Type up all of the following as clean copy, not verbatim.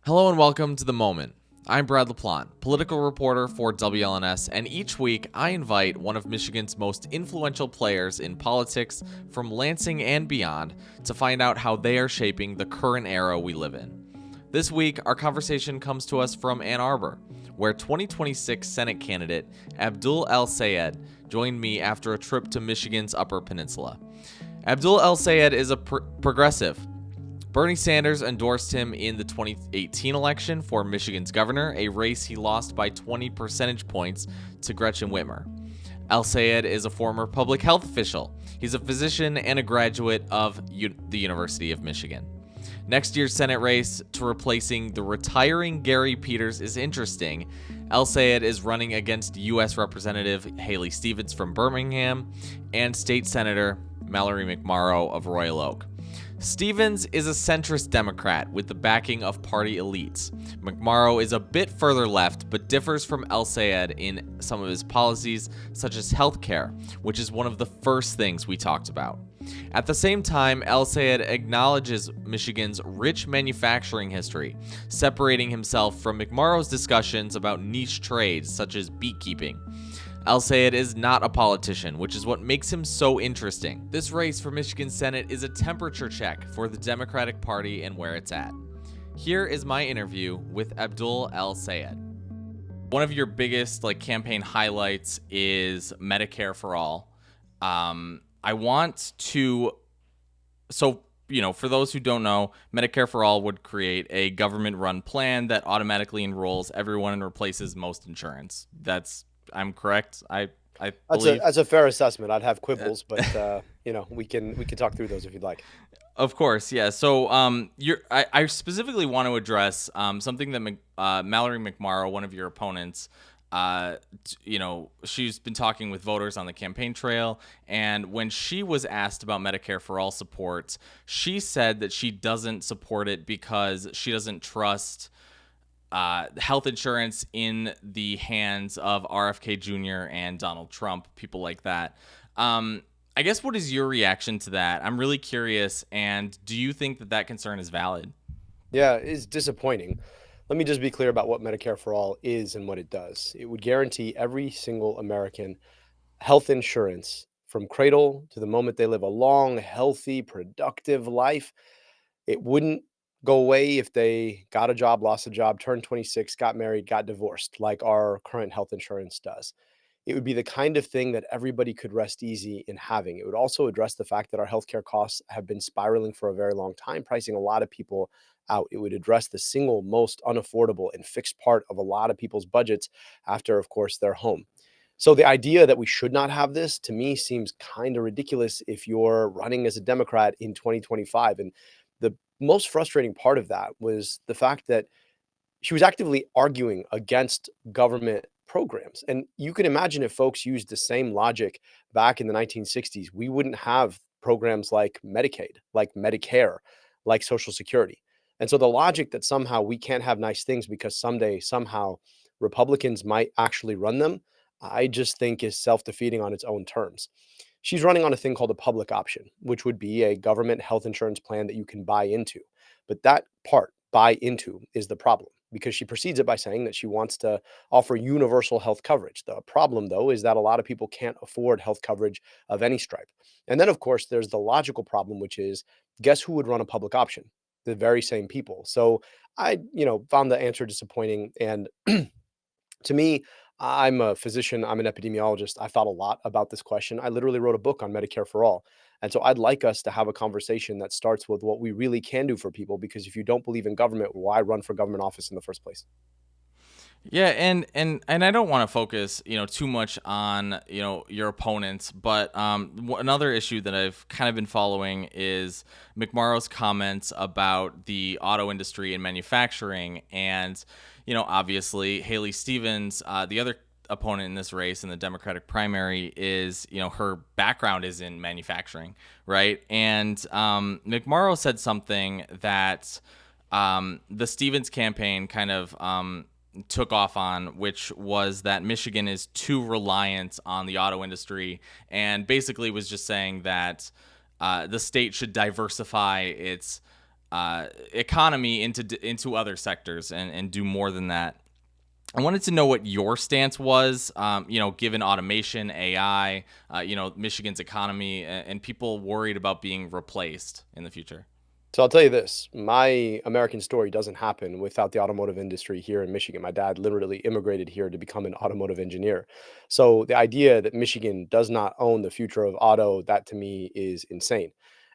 Hello and welcome to The Moment. I'm Brad LaPlante, political reporter for WLNS, and each week I invite one of Michigan's most influential players in politics from Lansing and beyond to find out how they are shaping the current era we live in. This week, our conversation comes to us from Ann Arbor, where 2026 Senate candidate Abdul El-Sayed joined me after a trip to Michigan's Upper Peninsula. Abdul El-Sayed is a progressive. Bernie Sanders endorsed him in the 2018 election for Michigan's governor, a race he lost by 20 percentage points to Gretchen Whitmer. El-Sayed is a former public health official. He's a physician and a graduate of the University of Michigan. Next year's Senate race to replacing the retiring Gary Peters is interesting. El-Sayed is running against U.S. Representative Haley Stevens from Birmingham and State Senator Mallory McMorrow of Royal Oak. Stevens is a centrist Democrat with the backing of party elites. McMorrow is a bit further left, but differs from El-Sayed in some of his policies, such as healthcare, which is one of the first things we talked about. At the same time, El-Sayed acknowledges Michigan's rich manufacturing history, separating himself from McMorrow's discussions about niche trades such as beekeeping. El-Sayed is not a politician, which is what makes him so interesting. This race for Michigan Senate is a temperature check for the Democratic Party and where it's at. Here is my interview with Abdul El-Sayed. One of your biggest campaign highlights is Medicare for all. I want to, for those who don't know, Medicare for all would create a government-run plan that automatically enrolls everyone and replaces most insurance. I'm correct. I believe that's a fair assessment. I'd have quibbles, but we can talk through those if you'd like. Of course, yeah. So I specifically want to address something that Mallory McMorrow, one of your opponents, she's been talking with voters on the campaign trail, and when she was asked about Medicare for all support, she said that she doesn't support it because she doesn't trust health insurance in the hands of RFK Jr. and Donald Trump, people like that. I guess what is your reaction to that? I'm really curious, and do you think that concern is valid? Yeah, it's disappointing. Let me just be clear about what Medicare for All is and what it does. It would guarantee every single American health insurance from cradle to the moment they live a long, healthy, productive life. It wouldn't go away if they got a job, lost a job, turned 26, got married, got divorced, like our current health insurance does. It would be the kind of thing that everybody could rest easy in having. It would also address the fact that our healthcare costs have been spiraling for a very long time, pricing a lot of people out. It would address the single most unaffordable and fixed part of a lot of people's budgets after, of course, their home. So the idea that we should not have this, to me, seems kind of ridiculous if you're running as a Democrat in 2025. And the most frustrating part of that was the fact that she was actively arguing against government programs. And you can imagine if folks used the same logic back in the 1960s, we wouldn't have programs like Medicaid, like Medicare, like Social Security. And so the logic that somehow we can't have nice things because someday, somehow, Republicans might actually run them, I just think is self-defeating on its own terms. She's running on a thing called a public option, which would be a government health insurance plan that you can buy into. But that part, buy into, is the problem because she precedes it by saying that she wants to offer universal health coverage. The problem, though, is that a lot of people can't afford health coverage of any stripe. And then, of course, there's the logical problem, which is guess who would run a public option? The very same people. So I, found the answer disappointing. And to me, I'm a physician, I'm an epidemiologist. I thought a lot about this question. I literally wrote a book on Medicare for all. And so I'd like us to have a conversation that starts with what we really can do for people, because if you don't believe in government, why run for government office in the first place? Yeah, and I don't want to focus, too much on, your opponents, but another issue that I've kind of been following is McMorrow's comments about the auto industry and manufacturing, and obviously Haley Stevens, the other opponent in this race in the Democratic primary, is her background is in manufacturing, right? And McMorrow said something that the Stevens campaign kind of took off on, which was that Michigan is too reliant on the auto industry, and basically was just saying that the state should diversify its economy into other sectors and do more than that. I wanted to know what your stance was, given automation, AI, Michigan's economy, and people worried about being replaced in the future. So I'll tell you this, my American story doesn't happen without the automotive industry here in Michigan. My dad literally immigrated here to become an automotive engineer. So the idea that Michigan does not own the future of auto, that to me is insane.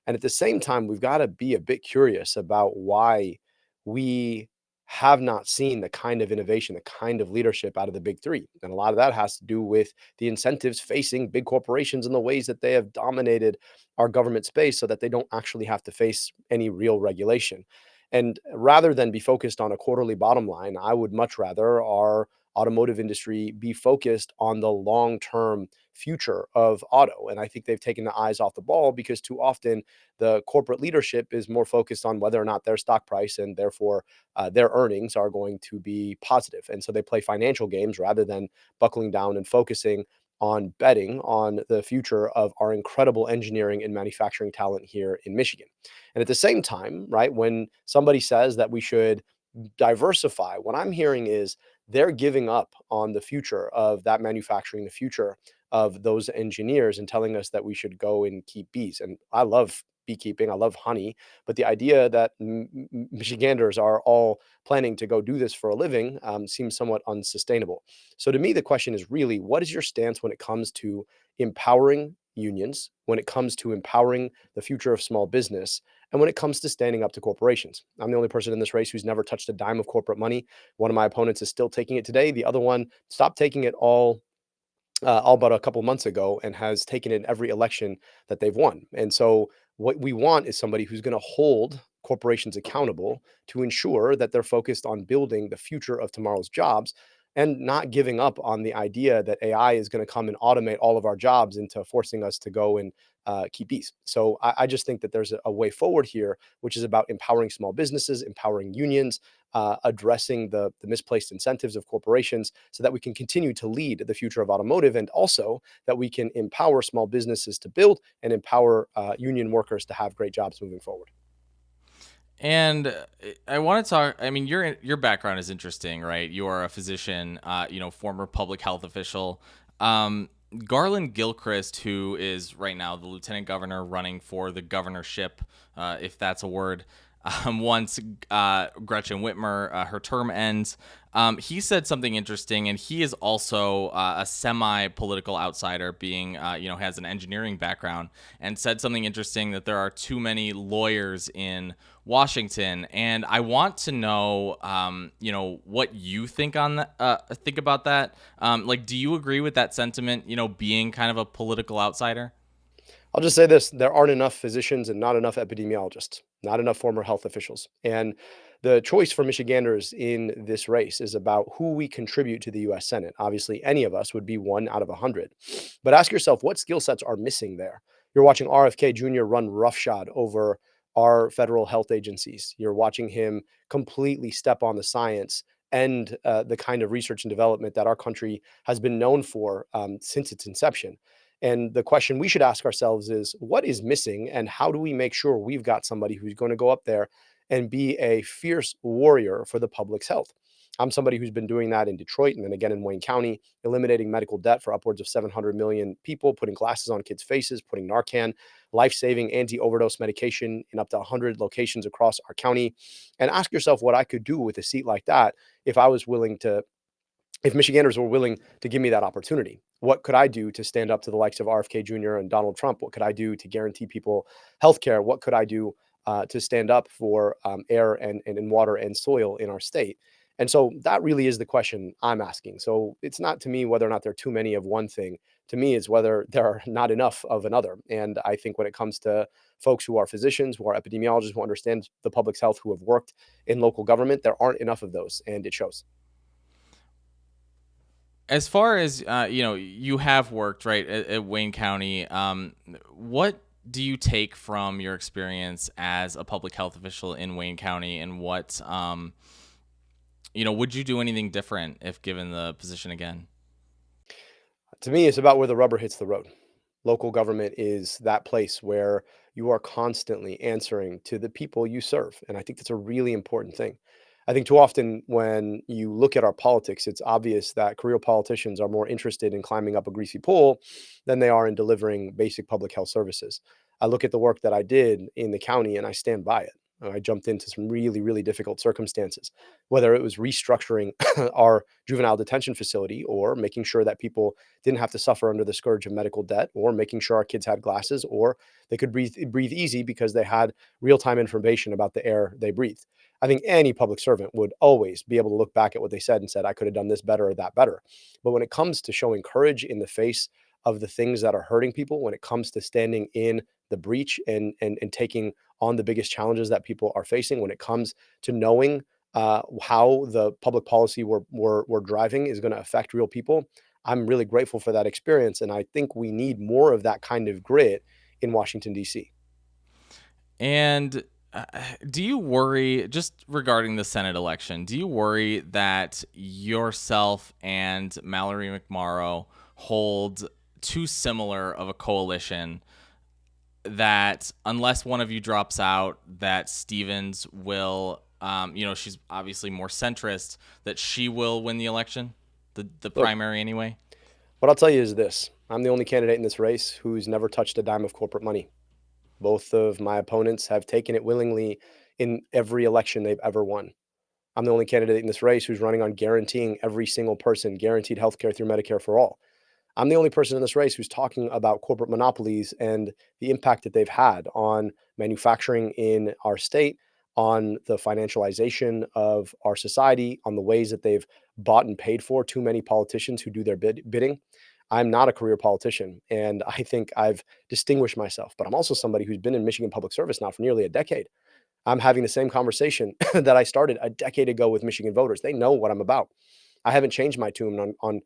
And at the same time, we've got to be a bit curious about why we have not seen the kind of innovation, the kind of leadership out of the big three. And a lot of that has to do with the incentives facing big corporations and the ways that they have dominated our government space so that they don't actually have to face any real regulation. And rather than be focused on a quarterly bottom line, I would much rather our automotive industry be focused on the long term future of auto. And I think they've taken the eyes off the ball because too often the corporate leadership is more focused on whether or not their stock price and therefore their earnings are going to be positive. And so they play financial games rather than buckling down and focusing on betting on the future of our incredible engineering and manufacturing talent here in Michigan. And at the same time, right, when somebody says that we should diversify, what I'm hearing is they're giving up on the future of that manufacturing, the future of those engineers, and telling us that we should go and keep bees. And I love beekeeping, I love honey, but the idea that Michiganders are all planning to go do this for a living seems somewhat unsustainable. So to me, the question is really, what is your stance when it comes to empowering unions, when it comes to empowering the future of small business, and when it comes to standing up to corporations? I'm the only person in this race who's never touched a dime of corporate money. One of my opponents is still taking it today. The other one stopped taking it all but a couple months ago and has taken it in every election that they've won. And so what we want is somebody who's going to hold corporations accountable to ensure that they're focused on building the future of tomorrow's jobs and not giving up on the idea that AI is going to come and automate all of our jobs into forcing us to go and keep bees. So I just think that there's a way forward here, which is about empowering small businesses, empowering unions, addressing the misplaced incentives of corporations so that we can continue to lead the future of automotive, and also that we can empower small businesses to build and empower union workers to have great jobs moving forward. And I want to talk. I mean, your background is interesting, right? You are a physician, former public health official. Garland Gilchrist, who is right now the lieutenant governor running for the governorship, if that's a word. Once Gretchen Whitmer, her term ends, he said something interesting, and he is also a semi-political outsider, being, has an engineering background, and said something interesting that there are too many lawyers in Washington. And I want to know, what you think on that, think about that. Do you agree with that sentiment? Being kind of a political outsider. I'll just say this, there aren't enough physicians and not enough epidemiologists, not enough former health officials. And the choice for Michiganders in this race is about who we contribute to the US Senate. Obviously, any of us would be one out of 100. But ask yourself, what skill sets are missing there? You're watching RFK Jr. run roughshod over our federal health agencies. You're watching him completely step on the science and the kind of research and development that our country has been known for since its inception. And the question we should ask ourselves is, what is missing, and how do we make sure we've got somebody who's going to go up there and be a fierce warrior for the public's health? I'm somebody who's been doing that in Detroit and then again in Wayne County, eliminating medical debt for upwards of 700 million people, putting glasses on kids' faces, putting Narcan, life-saving anti-overdose medication in up to 100 locations across our county. And ask yourself what I could do with a seat like that if I was willing to if Michiganders were willing to give me that opportunity. What could I do to stand up to the likes of RFK Jr. and Donald Trump? What could I do to guarantee people health care? What could I do to stand up for air and water and soil in our state? And so that really is the question I'm asking. So it's not to me whether or not there are too many of one thing. To me, it's whether there are not enough of another. And I think when it comes to folks who are physicians, who are epidemiologists, who understand the public's health, who have worked in local government, there aren't enough of those, and it shows. As far as you have worked right at Wayne County. What do you take from your experience as a public health official in Wayne County, and what would you do anything different if given the position again? To me, it's about where the rubber hits the road. Local government is that place where you are constantly answering to the people you serve. And I think that's a really important thing. I think too often when you look at our politics, it's obvious that career politicians are more interested in climbing up a greasy pole than they are in delivering basic public health services. I look at the work that I did in the county and I stand by it. I jumped into some really, really difficult circumstances, whether it was restructuring our juvenile detention facility or making sure that people didn't have to suffer under the scourge of medical debt, or making sure our kids had glasses or they could breathe easy because they had real-time information about the air they breathed. I think any public servant would always be able to look back at what they said and said, I could have done this better or that better. But when it comes to showing courage in the face of the things that are hurting people, when it comes to standing in the breach and taking on the biggest challenges that people are facing, when it comes to knowing how the public policy we're driving is going to affect real people, I'm really grateful for that experience. And I think we need more of that kind of grit in Washington, D.C. And do you worry, just regarding the Senate election, do you worry that yourself and Mallory McMorrow hold too similar of a coalition, that unless one of you drops out, that Stevens will, she's obviously more centrist, that she will win the election, the Look, primary anyway? what I'll tell you is this: I'm the only candidate in this race who's never touched a dime of corporate money. Both of my opponents have taken it willingly in every election they've ever won. I'm the only candidate in this race who's running on guaranteeing every single person guaranteed healthcare through Medicare for all. I'm the only person in this race who's talking about corporate monopolies and the impact that they've had on manufacturing in our state, on the financialization of our society, on the ways that they've bought and paid for too many politicians who do their bidding. I'm not a career politician, and I think I've distinguished myself, but I'm also somebody who's been in Michigan public service now for nearly a decade. I'm having the same conversation that I started a decade ago with Michigan voters. They know what I'm about. I haven't changed my tune on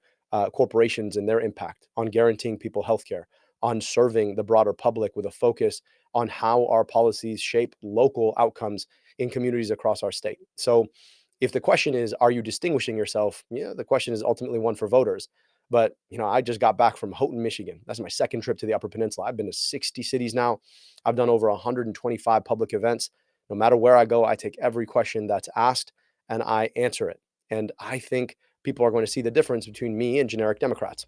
corporations and their impact, on guaranteeing people healthcare, on serving the broader public with a focus on how our policies shape local outcomes in communities across our state. So, if the question is, are you distinguishing yourself? Yeah, the question is ultimately one for voters. But I just got back from Houghton, Michigan. That's my second trip to the Upper Peninsula. I've been to 60 cities now. I've done over 125 public events. No matter where I go, I take every question that's asked and I answer it. And I think people are going to see the difference between me and generic Democrats.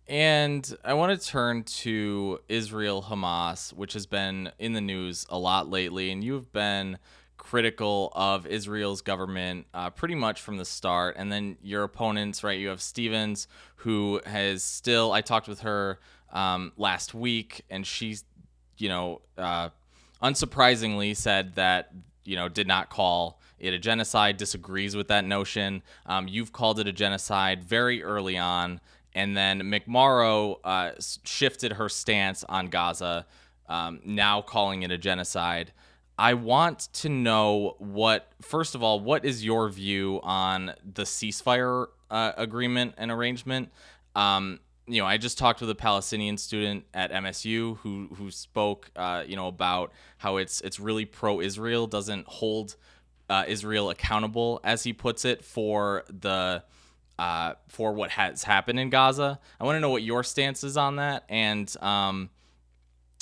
And I want to turn to Israel-Hamas, which has been in the news a lot lately, and you've been critical of Israel's government pretty much from the start. And then your opponents, right? You have Stevens, who has still. I talked with her last week, and she's, unsurprisingly said that did not call it a genocide. Disagrees with that notion. You've called it a genocide very early on. And then McMorrow shifted her stance on Gaza, now calling it a genocide. I want to know first of all, what is your view on the ceasefire agreement and arrangement? I just talked with a Palestinian student at MSU who spoke, about how it's really pro-Israel, doesn't hold Israel accountable, as he puts it, for what has happened in Gaza. I want to know what your stance is on that, and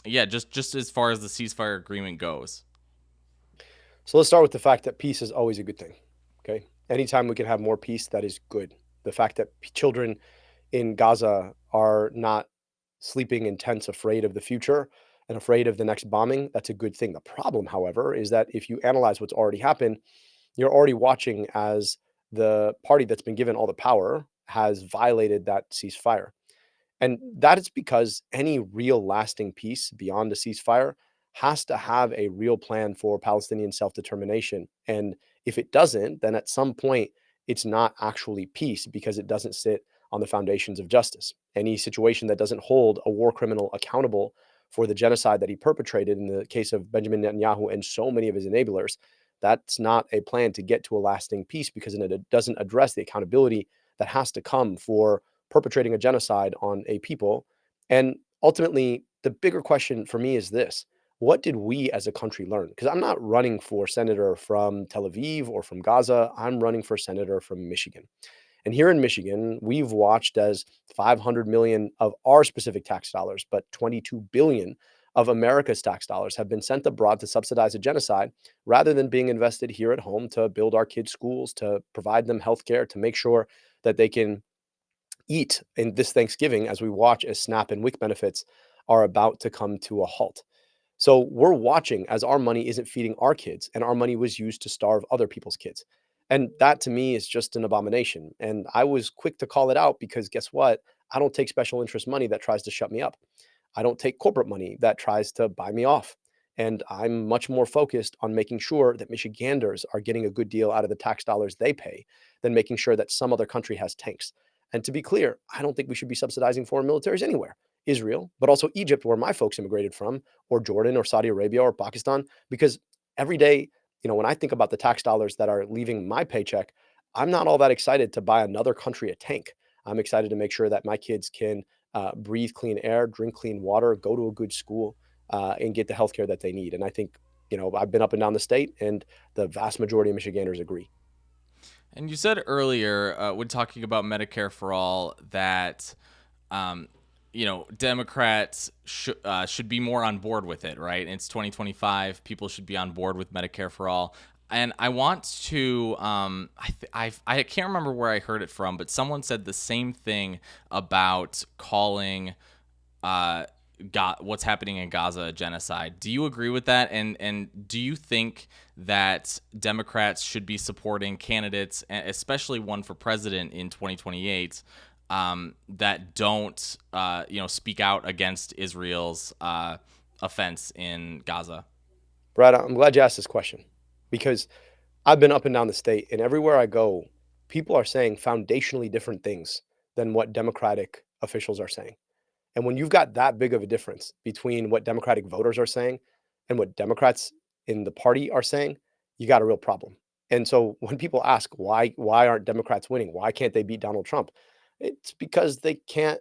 just as far as the ceasefire agreement goes. So let's start with the fact that peace is always a good thing. Okay. Anytime we can have more peace, that is good. The fact that children in Gaza are not sleeping in tents afraid of the future and afraid of the next bombing, that's a good thing. The problem, however, is that if you analyze what's already happened, you're already watching as the party that's been given all the power has violated that ceasefire. And that is because any real lasting peace beyond a ceasefire has to have a real plan for Palestinian self determination. And if it doesn't, then at some point, it's not actually peace because it doesn't sit on the foundations of justice. Any situation that doesn't hold a war criminal accountable for the genocide that he perpetrated in the case of Benjamin Netanyahu and so many of his enablers, that's not a plan to get to a lasting peace because it doesn't address the accountability that has to come for perpetrating a genocide on a people. And ultimately, the bigger question for me is this: what did we as a country learn? Because I'm not running for senator from Tel Aviv or from Gaza. I'm running for senator from Michigan. And here in Michigan, we've watched as 500 million of our specific tax dollars, but 22 billion of America's tax dollars have been sent abroad to subsidize a genocide rather than being invested here at home to build our kids' schools, to provide them health care, to make sure that they can eat in this Thanksgiving as we watch as SNAP and WIC benefits are about to come to a halt. So we're watching as our money isn't feeding our kids and our money was used to starve other people's kids. And that to me is just an abomination. And I was quick to call it out because guess what? I don't take special interest money that tries to shut me up. I don't take corporate money that tries to buy me off. And I'm much more focused on making sure that Michiganders are getting a good deal out of the tax dollars they pay than making sure that some other country has tanks. And to be clear, I don't think we should be subsidizing foreign militaries anywhere. Israel, but also Egypt, where my folks immigrated from, or Jordan, or Saudi Arabia, or Pakistan, because every day, when I think about the tax dollars that are leaving my paycheck, I'm not all that excited to buy another country a tank. I'm excited to make sure that my kids can breathe clean air, drink clean water, go to a good school, and get the healthcare that they need. And I think, I've been up and down the state, and the vast majority of Michiganders agree. And you said earlier, when talking about Medicare for all, that Democrats should be more on board with it, right? It's 2025. People should be on board with Medicare for all. And I want to, I can't remember where I heard it from, but someone said the same thing about calling what's happening in Gaza a genocide. Do you agree with that? And do you think that Democrats should be supporting candidates, especially one for president in 2028, that don't speak out against Israel's offense in Gaza? Brad, I'm glad you asked this question because I've been up and down the state, and everywhere I go, people are saying foundationally different things than what Democratic officials are saying. And when you've got that big of a difference between what Democratic voters are saying and what Democrats in the party are saying, you got a real problem. And so when people ask why aren't Democrats winning? Why can't they beat Donald Trump? It's because they can't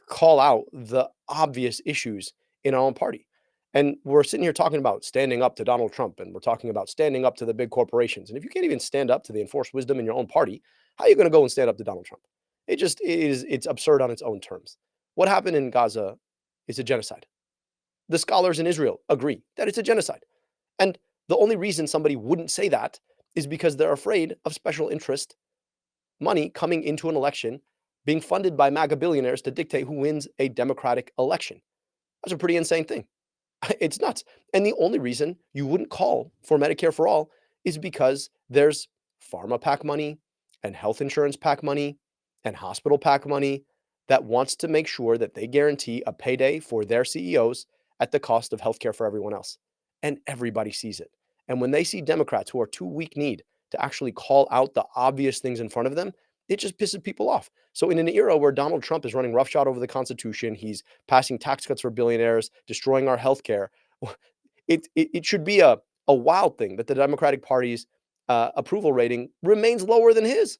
call out the obvious issues in our own party. And we're sitting here talking about standing up to Donald Trump, and we're talking about standing up to the big corporations. And if you can't even stand up to the enforced wisdom in your own party, how are you going to go and stand up to Donald Trump? It's absurd on its own terms. What happened in Gaza is a genocide. The scholars in Israel agree that it's a genocide. And the only reason somebody wouldn't say that is because they're afraid of special interest money coming into an election being funded by MAGA billionaires to dictate who wins a democratic election. That's a pretty insane thing. It's nuts. And the only reason you wouldn't call for Medicare for all is because there's pharma PAC money and health insurance PAC money and hospital PAC money that wants to make sure that they guarantee a payday for their CEOs at the cost of healthcare for everyone else. And everybody sees it. And when they see Democrats who are too weak-kneed to actually call out the obvious things in front of them, it just pisses people off. So in an era where Donald Trump is running roughshod over the Constitution, he's passing tax cuts for billionaires, destroying our healthcare, it should be a wild thing that the Democratic Party's approval rating remains lower than his.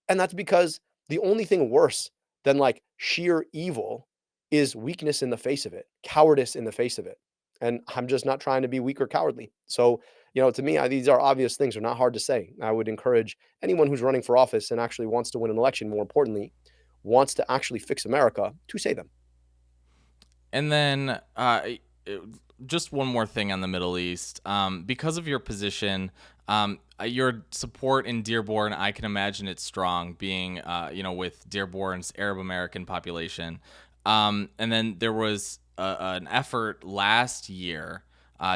And that's because the only thing worse than like sheer evil is weakness in the face of it, cowardice in the face of it. And I'm just not trying to be weak or cowardly. So, to me, these are obvious things. They're not hard to say. I would encourage anyone who's running for office and actually wants to win an election, more importantly, wants to actually fix America, to say them. And then just one more thing on the Middle East. Because of your position, your support in Dearborn, I can imagine it's strong, being with Dearborn's Arab American population. And then there was an effort last year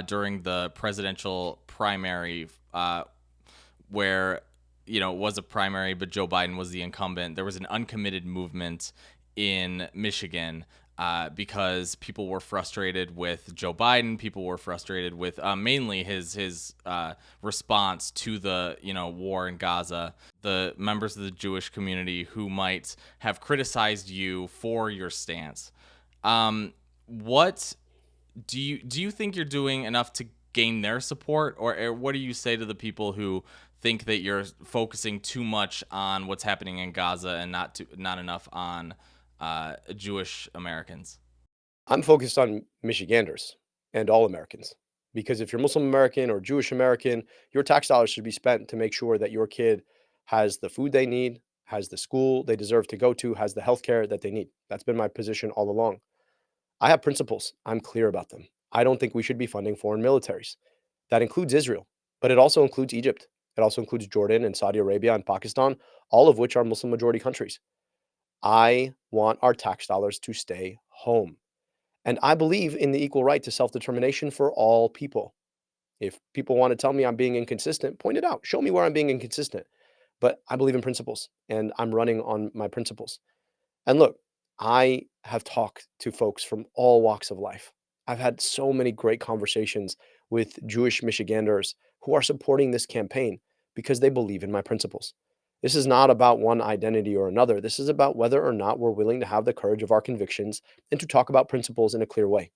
during the presidential primary where it was a primary, but Joe Biden was the incumbent. There was an uncommitted movement in Michigan because people were frustrated with Joe Biden. People were frustrated with mainly his response to the war in Gaza. The members of the Jewish community who might have criticized you for your stance. What do you think you're doing enough to gain their support, or what do you say to the people who think that you're focusing too much on what's happening in Gaza and not enough on Jewish Americans? I'm focused on Michiganders and all Americans because if you're Muslim American or Jewish American, your tax dollars should be spent to make sure that your kid has the food they need, has the school they deserve to go to, has the health care that they need. That's been my position all along. I have principles. I'm clear about them. I don't think we should be funding foreign militaries. That includes Israel, but it also includes Egypt. It also includes Jordan and Saudi Arabia and Pakistan, all of which are Muslim majority countries. I want our tax dollars to stay home. And I believe in the equal right to self-determination for all people. If people want to tell me I'm being inconsistent, point it out. Show me where I'm being inconsistent. But I believe in principles, and I'm running on my principles. And look, I have talked to folks from all walks of life. I've had so many great conversations with Jewish Michiganders who are supporting this campaign because they believe in my principles. This is not about one identity or another. This is about whether or not we're willing to have the courage of our convictions and to talk about principles in a clear way.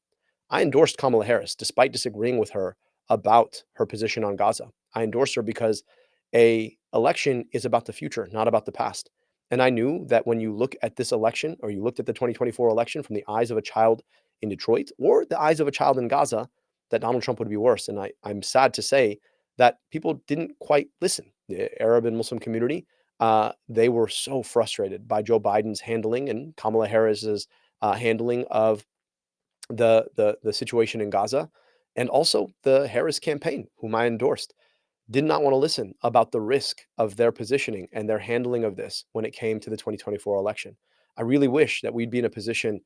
I endorsed Kamala Harris despite disagreeing with her about her position on Gaza. I endorsed her because a election is about the future, not about the past. And I knew that when you look at this election, or you looked at the 2024 election from the eyes of a child in Detroit or the eyes of a child in Gaza, that Donald Trump would be worse. And I'm sad to say that people didn't quite listen. The Arab and Muslim community, they were so frustrated by Joe Biden's handling and Kamala Harris's handling of the situation in Gaza, and also the Harris campaign, whom I endorsed, did not want to listen about the risk of their positioning and their handling of this when it came to the 2024 election. I really wish that we'd be in a position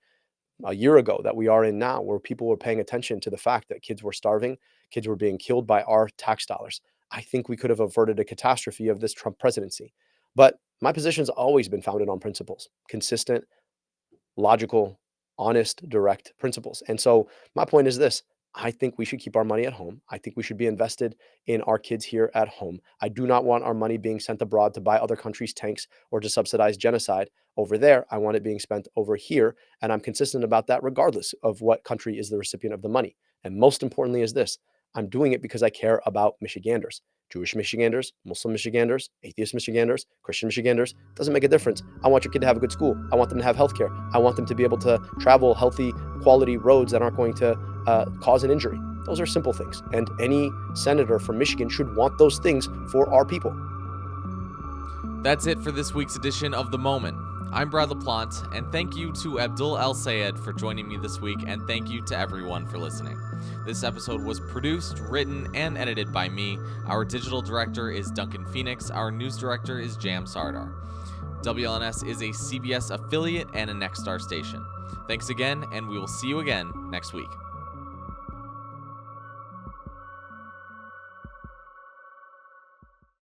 a year ago that we are in now, where people were paying attention to the fact that kids were starving, kids were being killed by our tax dollars. I think we could have averted a catastrophe of this Trump presidency. But my position's always been founded on principles, consistent, logical, honest, direct principles. And so my point is this: I think we should keep our money at home. I think we should be invested in our kids here at home. I do not want our money being sent abroad to buy other countries' tanks or to subsidize genocide over there. I want it being spent over here. And I'm consistent about that regardless of what country is the recipient of the money. And most importantly is this: I'm doing it because I care about Michiganders. Jewish Michiganders, Muslim Michiganders, atheist Michiganders, Christian Michiganders, doesn't make a difference. I want your kid to have a good school. I want them to have healthcare. I want them to be able to travel healthy, quality roads that aren't going to cause an injury. Those are simple things. And any senator from Michigan should want those things for our people. That's it for this week's edition of The Moment. I'm Brad LaPlante, and thank you to Abdul El-Sayed for joining me this week, and thank you to everyone for listening. This episode was produced, written, and edited by me. Our digital director is Duncan Phoenix. Our news director is Jam Sardar. WLNS is a CBS affiliate and a Nexstar station. Thanks again, and we will see you again next week.